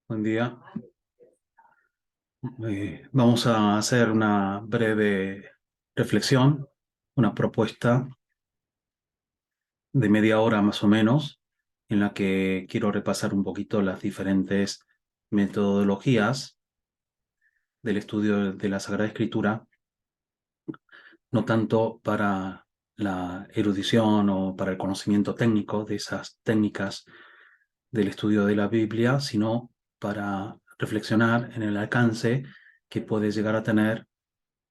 Buen día. Vamos a hacer una breve reflexión, una propuesta de media hora más o menos, en la que quiero repasar un poquito las diferentes metodologías del estudio de la Sagrada Escritura, no tanto para la erudición o para el conocimiento técnico de esas técnicas del estudio de la Biblia, sino para reflexionar en el alcance que puede llegar a tener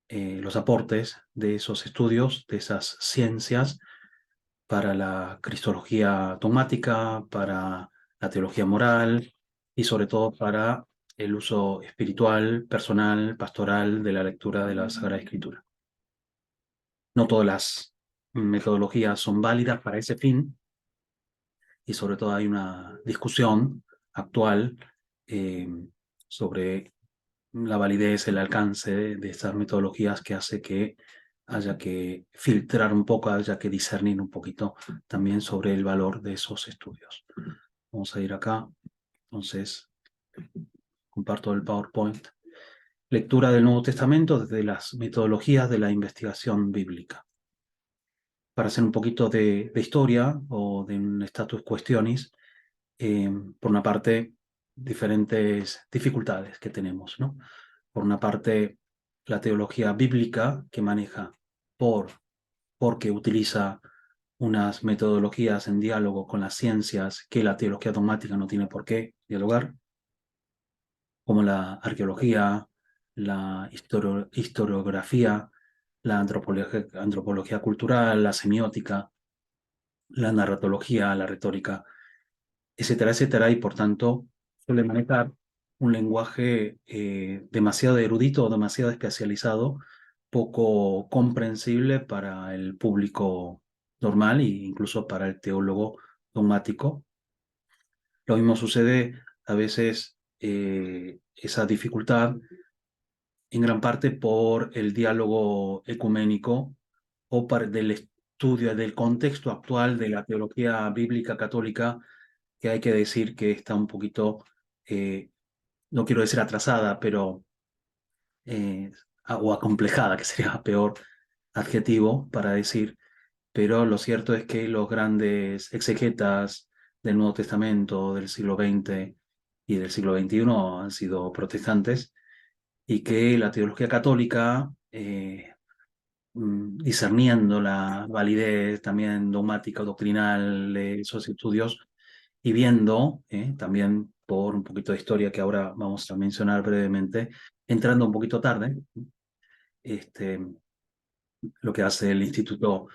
los aportes de esos estudios, de esas ciencias, para la cristología dogmática, para la teología moral y sobre todo para el uso espiritual, personal, pastoral de la lectura de la Sagrada Escritura. No todas las metodologías son válidas para ese fin y sobre todo hay una discusión actual eh, sobre la validez, el alcance de estas metodologías que hace que haya que filtrar un poco, haya que discernir un poquito también sobre el valor de esos estudios. Vamos a ir acá, entonces comparto el PowerPoint. Lectura del Nuevo Testamento desde las metodologías de la investigación bíblica. Para hacer un poquito de historia o de un status questionis, por una parte, diferentes dificultades que tenemos, ¿no? Por una parte, la teología bíblica que maneja porque utiliza unas metodologías en diálogo con las ciencias que la teología dogmática no tiene por qué dialogar, como la arqueología, la historiografía, la antropología cultural, la semiótica, la narratología, la retórica, etcétera, etcétera, y por tanto suele manejar un lenguaje demasiado erudito o demasiado especializado, poco comprensible para el público normal e incluso para el teólogo dogmático. Lo mismo sucede a veces esa dificultad en gran parte por el diálogo ecuménico o del estudio del contexto actual de la teología bíblica católica, que hay que decir que está un poquito, no quiero decir atrasada, pero eh, o acomplejada, que sería peor adjetivo para decir, pero lo cierto es que los grandes exegetas del Nuevo Testamento del siglo XX y del siglo XXI han sido protestantes y que la teología católica, discerniendo la validez también dogmática o doctrinal de esos estudios y viendo, también por un poquito de historia que ahora vamos a mencionar brevemente, entrando un poquito tarde, este, lo que hace el Instituto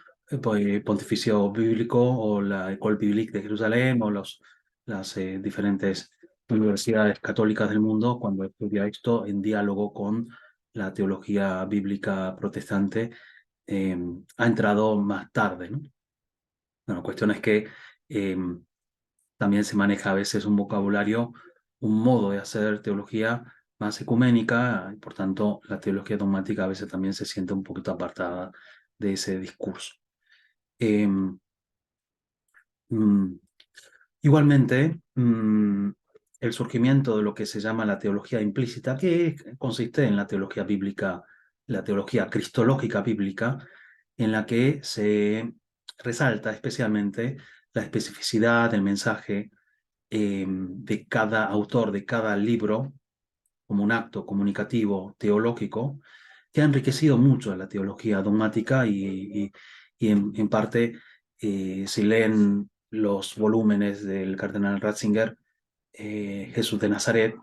Pontificio Bíblico o la École Biblique de Jerusalén o las diferentes universidades católicas del mundo cuando estudia esto en diálogo con la teología bíblica protestante, ha entrado más tarde, ¿no? Bueno, la cuestión es que eh, también se maneja a veces un vocabulario, un modo de hacer teología más ecuménica, y por tanto la teología dogmática a veces también se siente un poquito apartada de ese discurso. Eh, mm, Igualmente, el surgimiento de lo que se llama la teología implícita, que consiste en la teología bíblica, la teología cristológica bíblica, en la que se resalta especialmente la especificidad del mensaje de cada autor, de cada libro, como un acto comunicativo teológico, que ha enriquecido mucho la teología dogmática y en parte, si leen los volúmenes del cardenal Ratzinger, Jesús de Nazaret,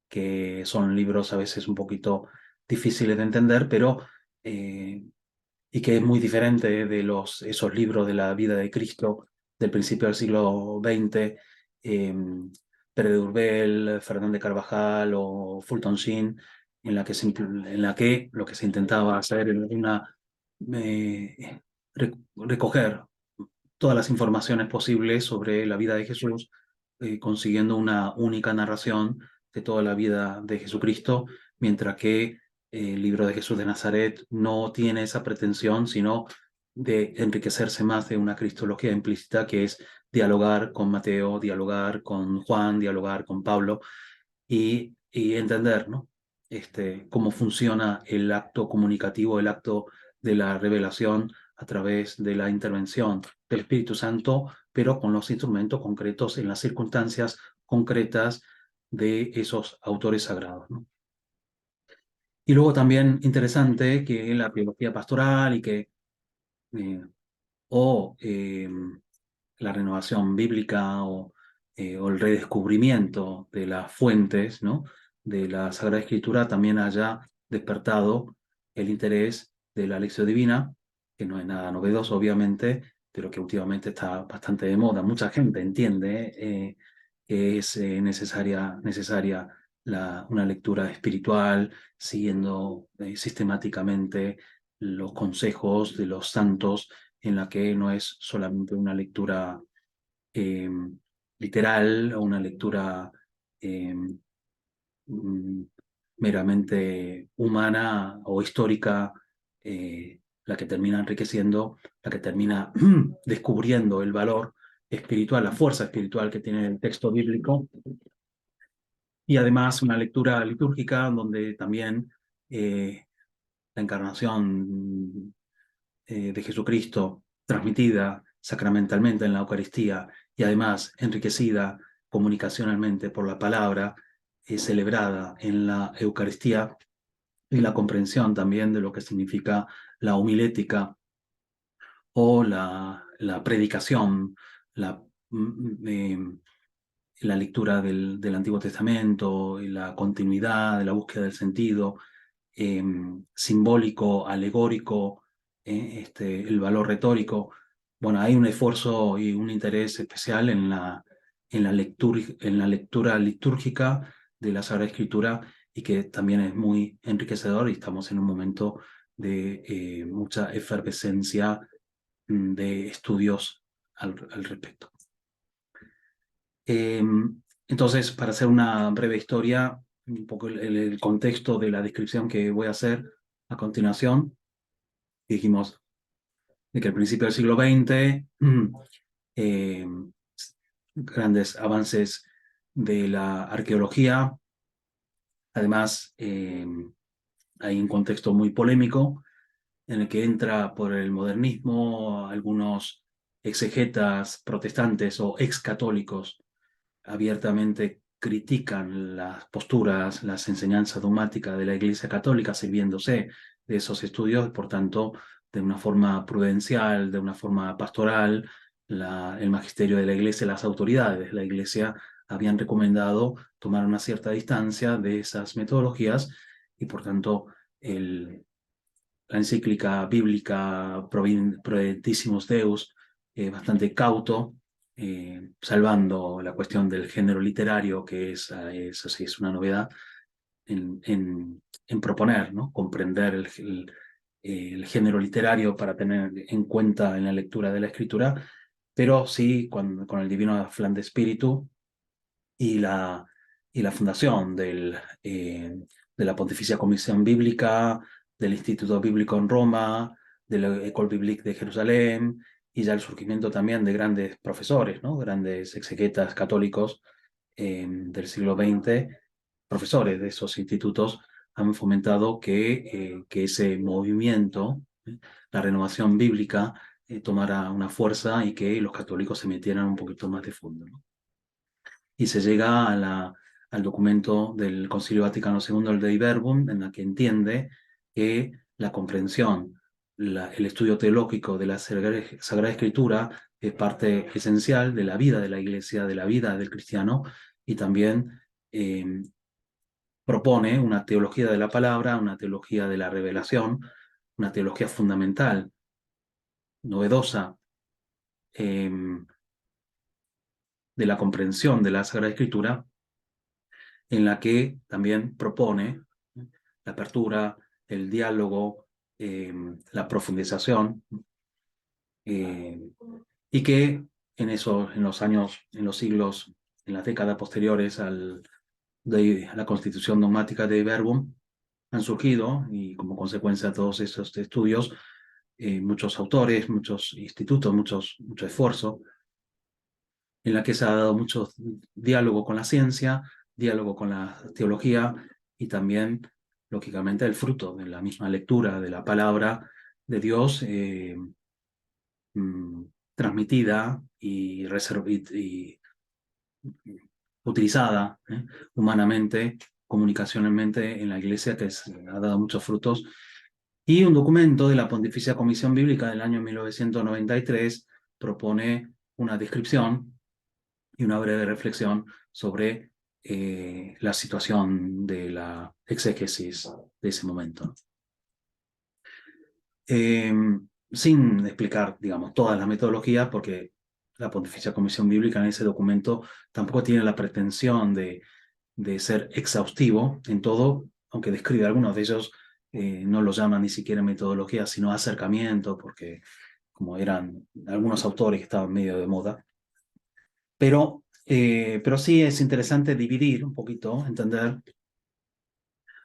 que son libros a veces un poquito difíciles de entender, pero y que es muy diferente de esos libros de la vida de Cristo del principio del siglo XX, eh, Pere de Urbel, Fernández Carvajal o Fulton Sheen, en la que lo que se intentaba hacer era recoger todas las informaciones posibles sobre la vida de Jesús, consiguiendo una única narración de toda la vida de Jesucristo, mientras que el libro de Jesús de Nazaret no tiene esa pretensión, sino de enriquecerse más de una cristología implícita, que es dialogar con Mateo, dialogar con Juan, dialogar con Pablo, y entender, ¿no? Cómo funciona el acto comunicativo, el acto de la revelación a través de la intervención del Espíritu Santo, pero con los instrumentos concretos en las circunstancias concretas de esos autores sagrados, ¿no? Y luego también interesante que la teología pastoral y que eh, o la renovación bíblica o el redescubrimiento de las fuentes, ¿no? De la Sagrada Escritura también haya despertado el interés de la lección divina, que no es nada novedoso, obviamente, pero que últimamente está bastante de moda. Mucha gente entiende que es necesaria una lectura espiritual, siguiendo sistemáticamente los consejos de los santos, en la que no es solamente una lectura eh, literal o una lectura eh, mm, meramente humana o histórica, la que termina enriqueciendo, la que termina descubriendo el valor espiritual, la fuerza espiritual que tiene el texto bíblico, y además una lectura litúrgica donde también la encarnación de Jesucristo, transmitida sacramentalmente en la Eucaristía y además enriquecida comunicacionalmente por la palabra, celebrada en la Eucaristía, y la comprensión también de lo que significa la homilética o la predicación, la, la lectura del Antiguo Testamento, y la continuidad de la búsqueda del sentido simbólico, alegórico, el valor retórico. Bueno, hay un esfuerzo y un interés especial en la lectura litúrgica de la Sagrada Escritura, y que también es muy enriquecedor, y estamos en un momento de mucha efervescencia de estudios al respecto. Entonces, para hacer una breve historia, un poco el contexto de la descripción que voy a hacer a continuación, dijimos de que al principio del siglo XX, eh, grandes avances de la arqueología, además hay un contexto muy polémico en el que entra por el modernismo algunos exegetas protestantes o excatólicos abiertamente critican las posturas, las enseñanzas dogmáticas de la Iglesia Católica, sirviéndose de esos estudios, por tanto, de una forma prudencial, de una forma pastoral. El magisterio de la Iglesia, las autoridades de la Iglesia habían recomendado tomar una cierta distancia de esas metodologías, y por tanto la encíclica bíblica Prodentissimus Deus, bastante cauto, salvando la cuestión del género literario, que eso sí es una novedad, en proponer, ¿no? Comprender el género literario para tener en cuenta en la lectura de la escritura, pero sí con el Divino Afán de Espíritu y la fundación de la Pontificia Comisión Bíblica, del Instituto Bíblico en Roma, de la École Biblique de Jerusalén, y ya el surgimiento también de grandes profesores, ¿no? Grandes exegetas católicos del siglo XX, profesores de esos institutos, han fomentado que ese movimiento, la renovación bíblica, tomara una fuerza, y que los católicos se metieran un poquito más de fondo, ¿no? Y se llega al documento del Concilio Vaticano II, el Dei Verbum, en la que entiende que la comprensión, el estudio teológico de la Sagrada Escritura es parte esencial de la vida de la Iglesia, de la vida del cristiano, y también propone una teología de la palabra, una teología de la revelación, una teología fundamental, novedosa, eh, de la comprensión de la Sagrada Escritura, en la que también propone la apertura, el diálogo, la profundización, eh, y que en los años, en los siglos, en las décadas posteriores a la constitución dogmática de Verbum, han surgido, y como consecuencia de todos esos estudios, muchos autores, muchos institutos, mucho esfuerzo, en la que se ha dado mucho diálogo con la ciencia, diálogo con la teología y también, lógicamente, el fruto de la misma lectura de la palabra de Dios mm, transmitida y utilizada humanamente, comunicacionalmente en la Iglesia, que ha dado muchos frutos. Y un documento de la Pontificia Comisión Bíblica del año 1993 propone una descripción y una breve reflexión sobre la situación de la exégesis de ese momento. Eh, Sin explicar, digamos, todas las metodologías, porque la Pontificia Comisión Bíblica en ese documento tampoco tiene la pretensión de ser exhaustivo en todo, aunque describe algunos de ellos, no lo llaman ni siquiera metodología, sino acercamiento, porque como eran algunos autores que estaban medio de moda. Pero sí es interesante dividir un poquito, entender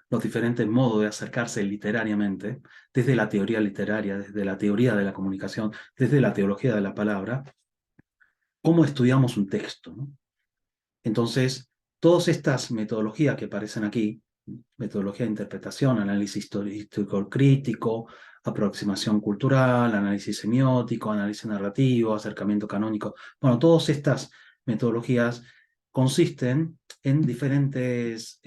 los diferentes modos de acercarse literariamente, desde la teoría literaria, desde la teoría de la comunicación, desde la teología de la palabra, cómo estudiamos un texto, ¿no? Entonces, todas estas metodologías que aparecen aquí, metodología de interpretación, análisis histórico crítico, aproximación cultural, análisis semiótico, análisis narrativo, acercamiento canónico, bueno, todas estas metodologías consisten en diferentes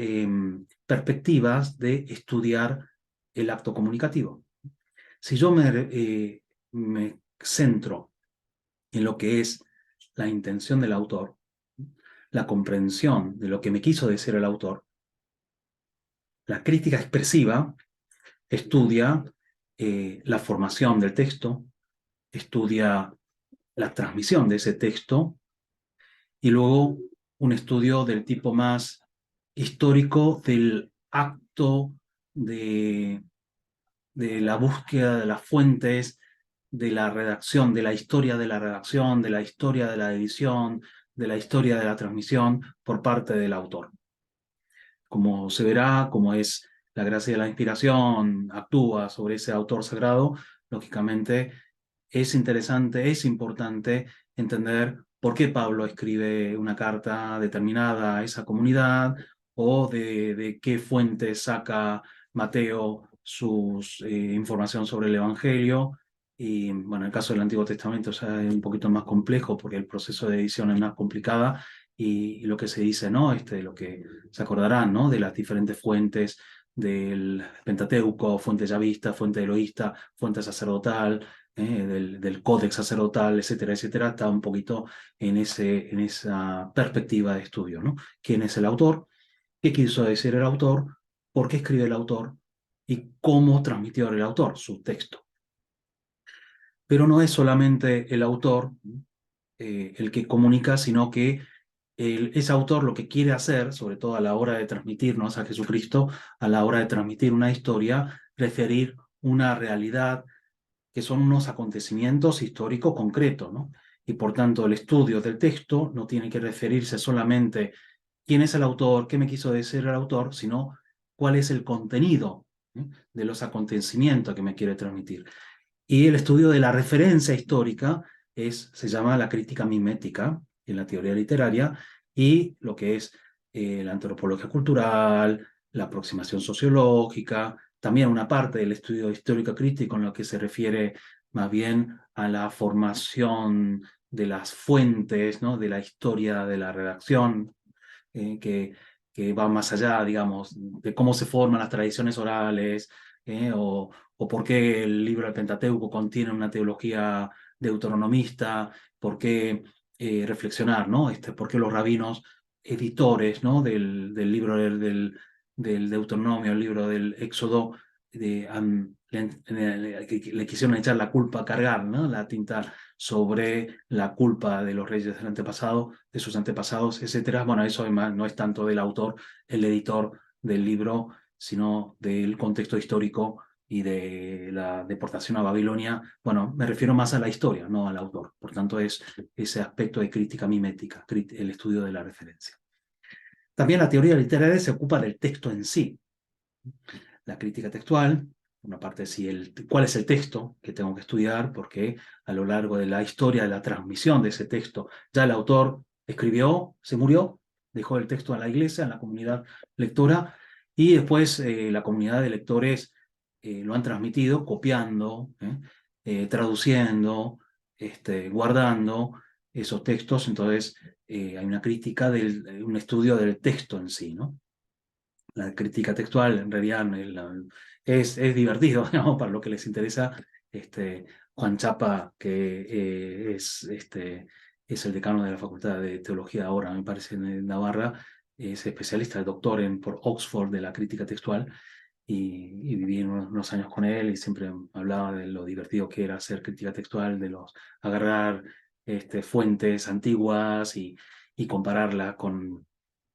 perspectivas de estudiar el acto comunicativo. Si yo me centro en lo que es la intención del autor, la comprensión de lo que me quiso decir el autor, la crítica expresiva estudia la formación del texto, estudia la transmisión de ese texto y luego un estudio del tipo más histórico del acto de, de la búsqueda de las fuentes, de la redacción, de la historia de la redacción, de la historia de la edición, de la historia de la transmisión por parte del autor. Como se verá, como es la gracia de la inspiración, actúa sobre ese autor sagrado, lógicamente es interesante, es importante entender por qué Pablo escribe una carta determinada a esa comunidad o de qué fuente saca Mateo su información sobre el Evangelio. Y bueno, en el caso del Antiguo Testamento ya es un poquito más complejo porque el proceso de edición es más complicada y lo que se dice, ¿no? Lo que se acordarán, ¿no? De las diferentes fuentes del Pentateuco, fuente yavista, fuente eloísta, fuente sacerdotal, del códex sacerdotal, etcétera, etcétera, está un poquito en esa perspectiva de estudio, ¿no? ¿Quién es el autor? ¿Qué quiso decir el autor? ¿Por qué escribe el autor? ¿Y cómo transmitió el autor su texto? Pero no es solamente el autor el que comunica, sino que ese autor lo que quiere hacer, sobre todo a la hora de transmitirnos a Jesucristo, a la hora de transmitir una historia, referir una realidad que son unos acontecimientos históricos concretos, ¿no? Y por tanto el estudio del texto no tiene que referirse solamente quién es el autor, qué me quiso decir el autor, sino cuál es el contenido de los acontecimientos que me quiere transmitir. Y el estudio de la referencia histórica se llama la crítica mimética en la teoría literaria y lo que es la antropología cultural, la aproximación sociológica, también una parte del estudio histórico crítico en lo que se refiere más bien a la formación de las fuentes, ¿no? De la historia de la redacción, que va más allá, digamos, de cómo se forman las tradiciones orales, o por qué el libro del Pentateuco contiene una teología deuteronomista, por qué reflexionar, ¿no? Por qué los rabinos editores, ¿no? del libro del Deuteronomio, el libro del Éxodo, le quisieron echar la culpa, cargar, ¿no? La tinta sobre la culpa de los reyes del antepasado, de sus antepasados, etcétera. Bueno, eso además no es tanto del autor, el editor del libro, sino del contexto histórico y de la deportación a Babilonia. Bueno, me refiero más a la historia, no al autor. Por tanto, es ese aspecto de crítica mimética, el estudio de la referencia. También la teoría literaria se ocupa del texto en sí. La crítica textual, una parte es cuál es el texto que tengo que estudiar, porque a lo largo de la historia de la transmisión de ese texto, ya el autor escribió, se murió, dejó el texto a la iglesia, en la comunidad lectora, y después la comunidad de lectores lo han transmitido copiando, traduciendo, guardando esos textos. Entonces hay una crítica, un estudio del texto en sí, ¿no? La crítica textual en realidad es divertido, digamos, para lo que les interesa. Juan Chapa, que es el decano de la Facultad de Teología ahora, me parece, en Navarra, es especialista, doctor por Oxford de la crítica textual, y viví unos años con él y siempre hablaba de lo divertido que era hacer crítica textual, de agarrar fuentes antiguas y compararla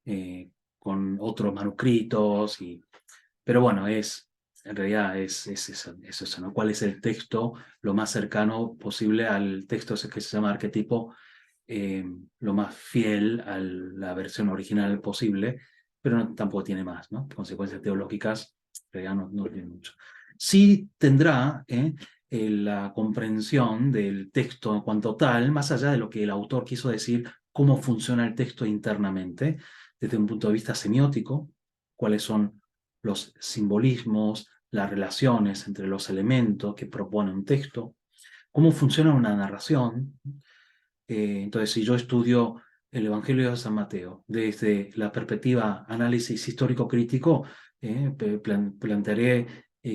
eh, con otros manuscritos. Pero bueno, en realidad es eso, ¿no? ¿Cuál es el texto lo más cercano posible al texto ese que se llama arquetipo, eh, lo más fiel a la versión original posible, pero tampoco tiene más, ¿no? Consecuencias teológicas, en realidad no tiene mucho. Sí tendrá la comprensión del texto en cuanto tal, más allá de lo que el autor quiso decir, cómo funciona el texto internamente, desde un punto de vista semiótico, cuáles son los simbolismos, las relaciones entre los elementos que propone un texto, cómo funciona una narración. Entonces, si yo estudio el Evangelio de San Mateo desde la perspectiva análisis histórico-crítico, plantearé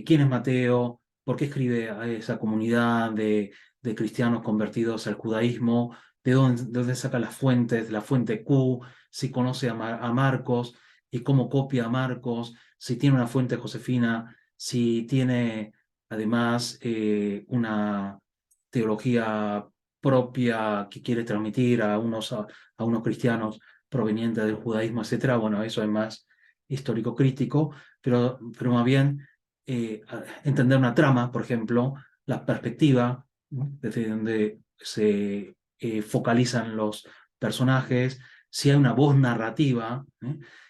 quién es Mateo, por qué escribe a esa comunidad de cristianos convertidos al judaísmo, de dónde saca las fuentes, la fuente Q, si conoce a Marcos y cómo copia a Marcos, si tiene una fuente josefina, si tiene además una teología propia que quiere transmitir a unos cristianos provenientes del judaísmo, etcétera. Bueno, eso es más histórico crítico, pero más bien entender una trama, por ejemplo, la perspectiva, ¿no? Desde donde se focalizan los personajes, si hay una voz narrativa,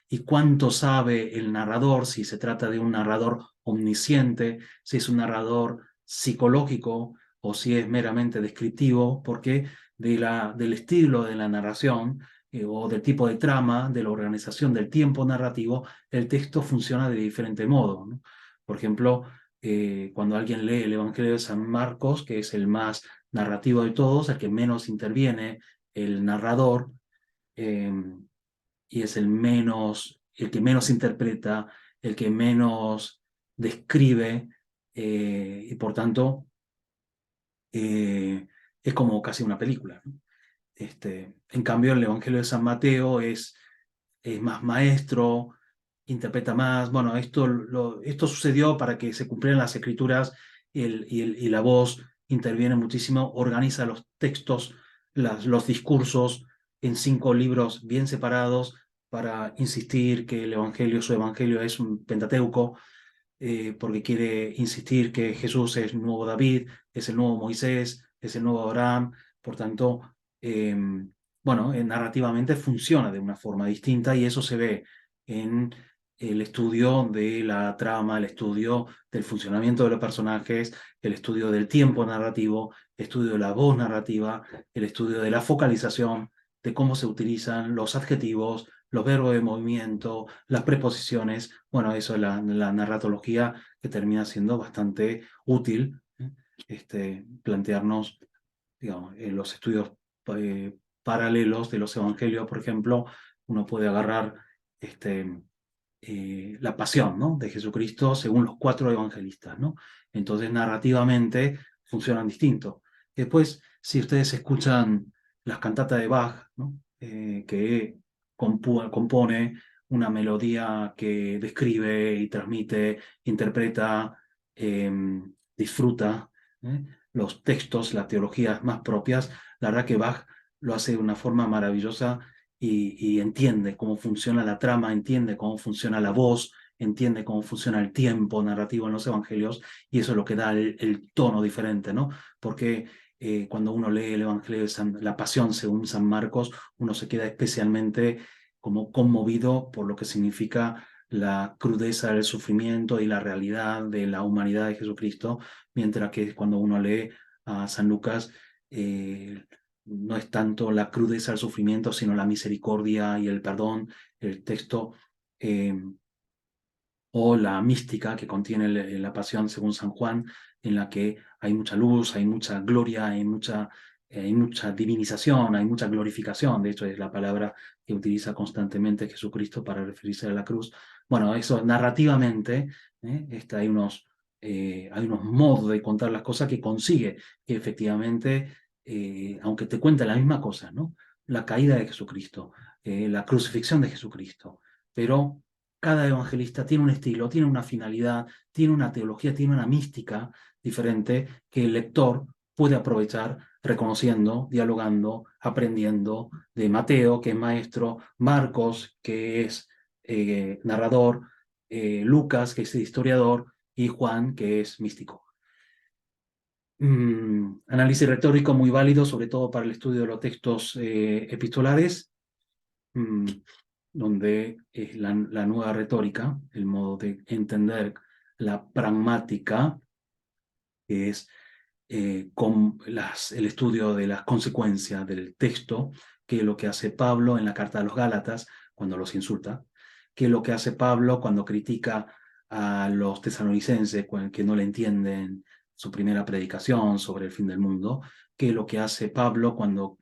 y cuánto sabe el narrador, si se trata de un narrador omnisciente, si es un narrador psicológico o si es meramente descriptivo, porque del estilo de la narración o del tipo de trama, de la organización del tiempo narrativo, el texto funciona de diferente modo, ¿no? Por ejemplo, cuando alguien lee el Evangelio de San Marcos, que es el más narrativo de todos, el que menos interviene el narrador, eh, y es el que menos interpreta, el que menos describe, y por tanto es como casi una película, ¿no? En cambio, el Evangelio de San Mateo es más maestro, interpreta más. Bueno, esto sucedió para que se cumplieran las escrituras y la voz interviene muchísimo, organiza los textos, los discursos en 5 libros bien separados para insistir que su evangelio es un pentateuco, porque quiere insistir que Jesús es el nuevo David, es el nuevo Moisés, es el nuevo Abraham. Por tanto, bueno, narrativamente funciona de una forma distinta y eso se ve en el estudio de la trama, el estudio del funcionamiento de los personajes, el estudio del tiempo narrativo, el estudio de la voz narrativa, el estudio de la focalización, de cómo se utilizan los adjetivos, los verbos de movimiento, las preposiciones. Bueno, eso es la narratología, que termina siendo bastante útil, plantearnos, digamos, en los estudios paralelos de los evangelios, por ejemplo, uno puede agarrar la pasión, ¿no?, de Jesucristo según los 4 evangelistas, ¿no? Entonces, narrativamente funcionan distinto. Después, si ustedes escuchan las cantatas de Bach, ¿no?, que compone una melodía que describe y transmite, interpreta, eh, disfruta los textos, las teologías más propias, la verdad que Bach lo hace de una forma maravillosa y entiende cómo funciona la trama, entiende cómo funciona la voz, entiende cómo funciona el tiempo narrativo en los evangelios, y eso es lo que da el tono diferente, ¿no? Porque cuando uno lee el Evangelio de la Pasión según San Marcos, uno se queda especialmente como conmovido por lo que significa la crudeza del sufrimiento y la realidad de la humanidad de Jesucristo, mientras que cuando uno lee a San Lucas, no es tanto la crudeza del sufrimiento, sino la misericordia y el perdón. El texto o la mística que contiene la Pasión según San Juan, en la que hay mucha luz, hay mucha gloria, hay mucha divinización, hay mucha glorificación. De hecho, es la palabra que utiliza constantemente Jesucristo para referirse a la cruz. Bueno, eso narrativamente, hay unos modos de contar las cosas que consigue que efectivamente, aunque te cuente la misma cosa, ¿no? La caída de Jesucristo, la crucifixión de Jesucristo, pero cada evangelista tiene un estilo, tiene una finalidad, tiene una teología, tiene una mística diferente que el lector puede aprovechar reconociendo, dialogando, aprendiendo de Mateo, que es maestro, Marcos, que es narrador, Lucas, que es historiador, y Juan, que es místico. Análisis retórico muy válido, sobre todo para el estudio de los textos epistolares. Donde es la nueva retórica, el modo de entender la pragmática, que es el estudio de las consecuencias del texto, que es lo que hace Pablo en la carta a los Gálatas cuando los insulta, que es lo que hace Pablo cuando critica a los tesalonicenses que no le entienden su primera predicación sobre el fin del mundo, que es lo que hace Pablo cuando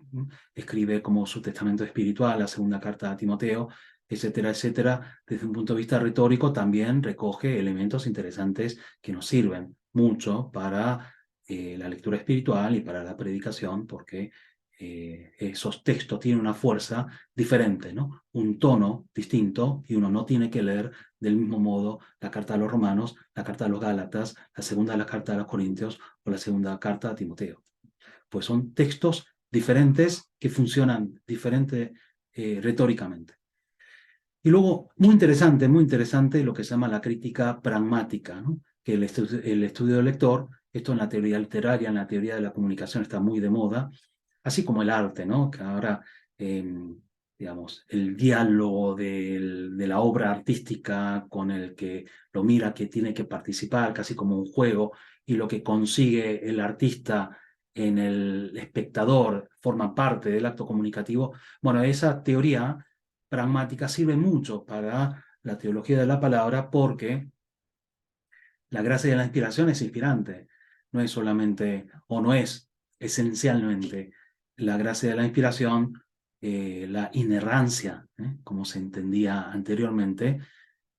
escribe como su testamento espiritual, la segunda carta a Timoteo, etcétera, etcétera. Desde un punto de vista retórico también recoge elementos interesantes que nos sirven mucho para la lectura espiritual y para la predicación, porque esos textos tienen una fuerza diferente, ¿no? Un tono distinto, y uno no tiene que leer del mismo modo la carta a los Romanos, la carta a los Gálatas, la segunda de la carta a los Corintios o la segunda carta a Timoteo. Pues son textos diferentes que funcionan diferente retóricamente. Y luego, muy interesante lo que se llama la crítica pragmática, ¿no? Que el estudio del lector, esto en la teoría literaria, en la teoría de la comunicación está muy de moda, así como el arte, ¿no? Que ahora, digamos, el diálogo de la obra artística con el que lo mira, que tiene que participar, casi como un juego, y lo que consigue el artista en el espectador forma parte del acto comunicativo. Bueno, esa teoría pragmática sirve mucho para la teología de la palabra, porque la gracia de la inspiración es inspirante, no es solamente, o no es esencialmente la gracia de la inspiración, la inerrancia, como se entendía anteriormente,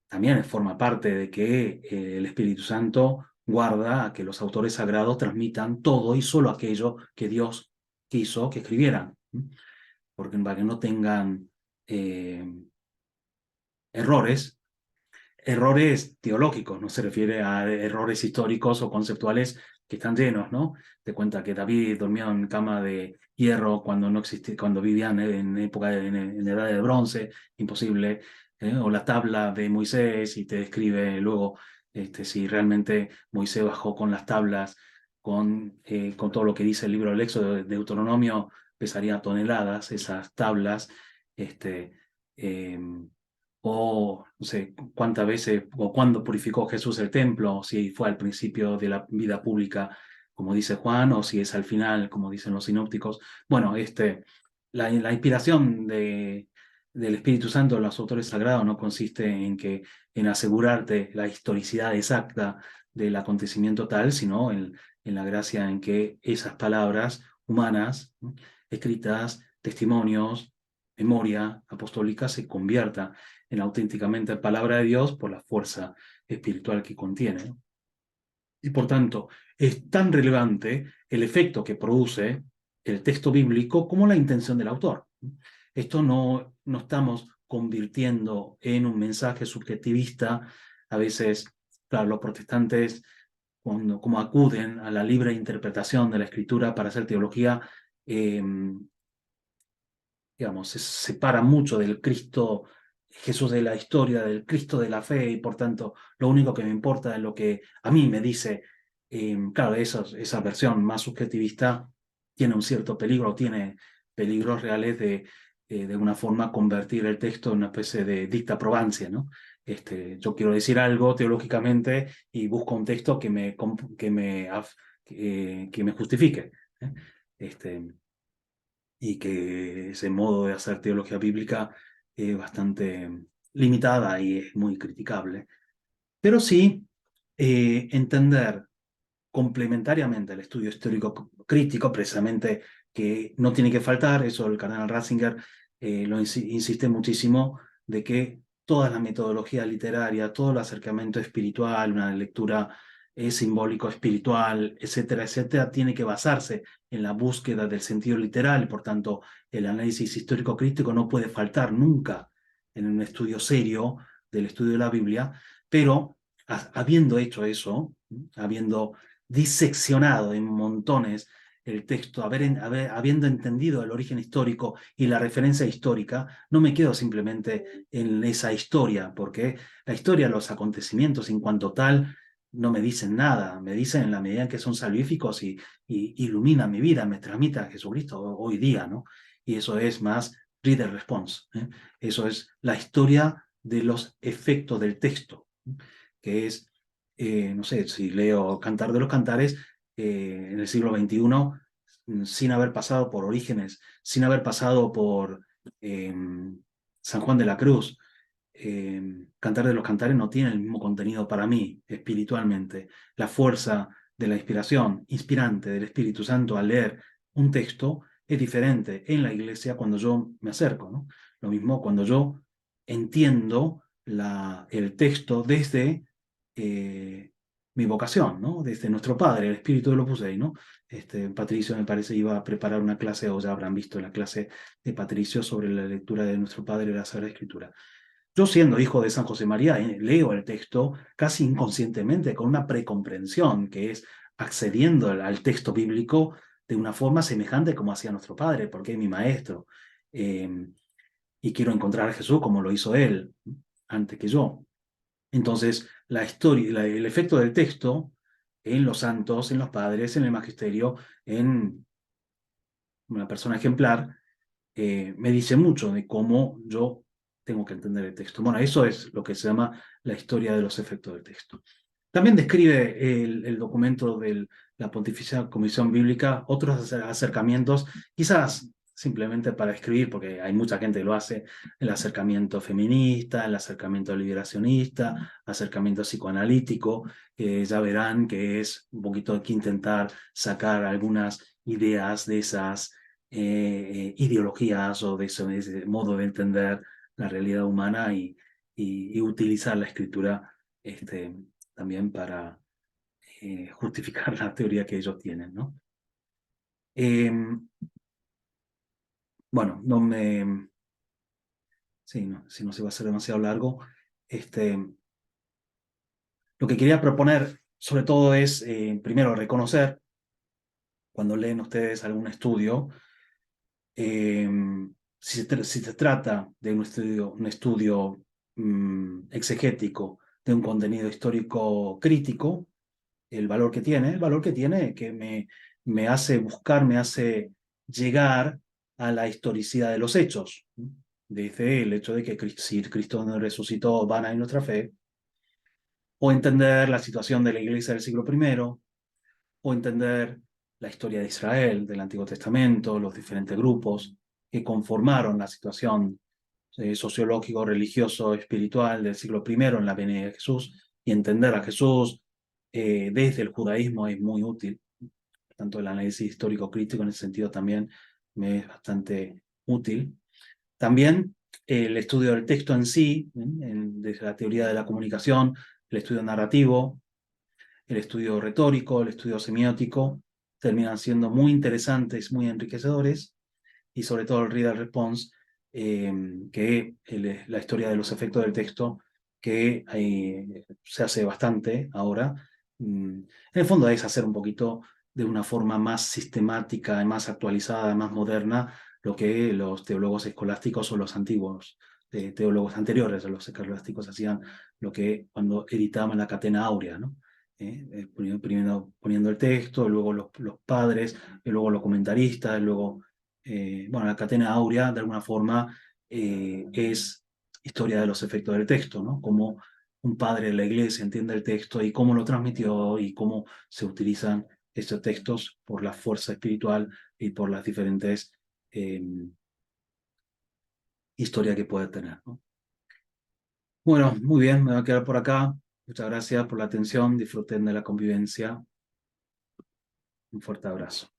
también forma parte de que el Espíritu Santo guarda a que los autores sagrados transmitan todo y solo aquello que Dios quiso que escribieran, porque para que no tengan eh, errores. Errores teológicos, no se refiere a errores históricos o conceptuales que están llenos, ¿no? Te cuenta que David dormía en cama de hierro cuando no existía, cuando vivían en época en edad de bronce, imposible, o la tabla de Moisés, y te describe luego si realmente Moisés bajó con las tablas, con todo lo que dice el libro del Éxodo, de Deuteronomio, pesaría toneladas esas tablas. este, eh, o no sé cuántas veces o cuándo purificó Jesús el templo, si fue al principio de la vida pública, como dice Juan, o si es al final, como dicen los sinópticos. Bueno, la inspiración del Espíritu Santo en los autores sagrados no consiste en asegurarte la historicidad exacta del acontecimiento tal, sino en la gracia en que esas palabras humanas, ¿no?, escritas, testimonios, memoria apostólica, se convierta en auténticamente palabra de Dios por la fuerza espiritual que contiene, ¿no? Y por tanto, es tan relevante el efecto que produce el texto bíblico como la intención del autor. Esto no estamos convirtiendo en un mensaje subjetivista. A veces, claro, los protestantes, cuando como acuden a la libre interpretación de la Escritura para hacer teología, eh, digamos, se separa mucho del Cristo, Jesús de la historia, del Cristo de la fe, y por tanto lo único que me importa es lo que a mí me dice. Claro, esa versión más subjetivista tiene un cierto peligro, tiene peligros reales de alguna forma convertir el texto en una especie de dicta probancia, ¿no? Yo quiero decir algo teológicamente y busco un texto que me justifique, ¿eh? Este, y que ese modo de hacer teología bíblica es bastante limitada y es muy criticable. Pero sí entender complementariamente al estudio histórico crítico, precisamente que no tiene que faltar, eso el cardenal Ratzinger insiste muchísimo, de que toda la metodología literaria, todo el acercamiento espiritual, una lectura simbólico espiritual, etcétera, etcétera, tiene que basarse en la búsqueda del sentido literal, y por tanto el análisis histórico crítico no puede faltar nunca en un estudio serio del estudio de la Biblia, pero habiendo hecho eso, habiendo diseccionado en montones el texto, habiendo entendido el origen histórico y la referencia histórica, no me quedo simplemente en esa historia, porque la historia, los acontecimientos en cuanto tal, no me dicen nada, me dicen en la medida en que son salvíficos y iluminan mi vida, me transmiten a Jesucristo hoy día, ¿no? Y eso es más reader response, ¿eh? Eso es la historia de los efectos del texto, que es no sé, si leo Cantar de los Cantares en el siglo XXI, sin haber pasado por Orígenes, sin haber pasado por San Juan de la Cruz, Cantar de los Cantares no tiene el mismo contenido para mí, espiritualmente. La fuerza de la inspiración, inspirante del Espíritu Santo al leer un texto es diferente en la iglesia cuando yo me acerco, ¿no? Lo mismo cuando yo entiendo el texto desde mi vocación, ¿no? Desde nuestro Padre, el Espíritu de Opus Dei, ¿no? Patricio me parece iba a preparar una clase, o ya habrán visto la clase de Patricio sobre la lectura de nuestro Padre de la Sagrada Escritura. Yo siendo hijo de San José María, leo el texto casi inconscientemente, con una precomprensión, que es accediendo al texto bíblico de una forma semejante como hacía nuestro Padre, porque es mi maestro. Eh, y quiero encontrar a Jesús como lo hizo él, antes que yo. Entonces, la historia, el efecto del texto en los santos, en los padres, en el magisterio, en una persona ejemplar, me dice mucho de cómo yo tengo que entender el texto. Bueno, eso es lo que se llama la historia de los efectos del texto. También describe el documento de la Pontificia Comisión Bíblica otros acercamientos, quizás simplemente para escribir, porque hay mucha gente que lo hace, el acercamiento feminista, el acercamiento liberacionista, acercamiento psicoanalítico, que ya verán que es un poquito que intentar sacar algunas ideas de esas ideologías o de ese modo de entender la realidad humana y utilizar la escritura también para justificar la teoría que ellos tienen, ¿no? Eh, bueno, no me... Sí, no, si no se va a hacer demasiado largo. Este, lo que quería proponer, sobre todo, es, primero, reconocer, cuando leen ustedes algún estudio, eh, si se trata de un estudio exegético de un contenido histórico crítico, el valor que tiene que me hace buscar, me hace llegar a la historicidad de los hechos. Dice el hecho de que si Cristo no resucitó, vana es nuestra fe, o entender la situación de la iglesia del siglo I, o entender la historia de Israel, del Antiguo Testamento, los diferentes grupos que conformaron la situación sociológico, religioso, espiritual del siglo I en la venida de Jesús, y entender a Jesús desde el judaísmo es muy útil. Tanto el análisis histórico crítico en ese sentido también me es bastante útil. También el estudio del texto en sí, desde la teoría de la comunicación, el estudio narrativo, el estudio retórico, el estudio semiótico, terminan siendo muy interesantes, muy enriquecedores, y sobre todo el reader response, que la historia de los efectos del texto, que se hace bastante ahora. En el fondo es hacer un poquito de una forma más sistemática, más actualizada, más moderna, lo que los teólogos escolásticos o los antiguos teólogos anteriores a los escolásticos hacían, lo que cuando editaban la Catena Áurea, ¿no? Primero poniendo el texto, luego los padres, y luego los comentaristas, luego bueno, la Catena Áurea, de alguna forma, es historia de los efectos del texto, ¿no? Cómo un padre de la iglesia entiende el texto y cómo lo transmitió y cómo se utilizan estos textos por la fuerza espiritual y por las diferentes historia que puede tener, ¿no? Bueno, muy bien, me voy a quedar por acá. Muchas gracias por la atención, disfruten de la convivencia. Un fuerte abrazo.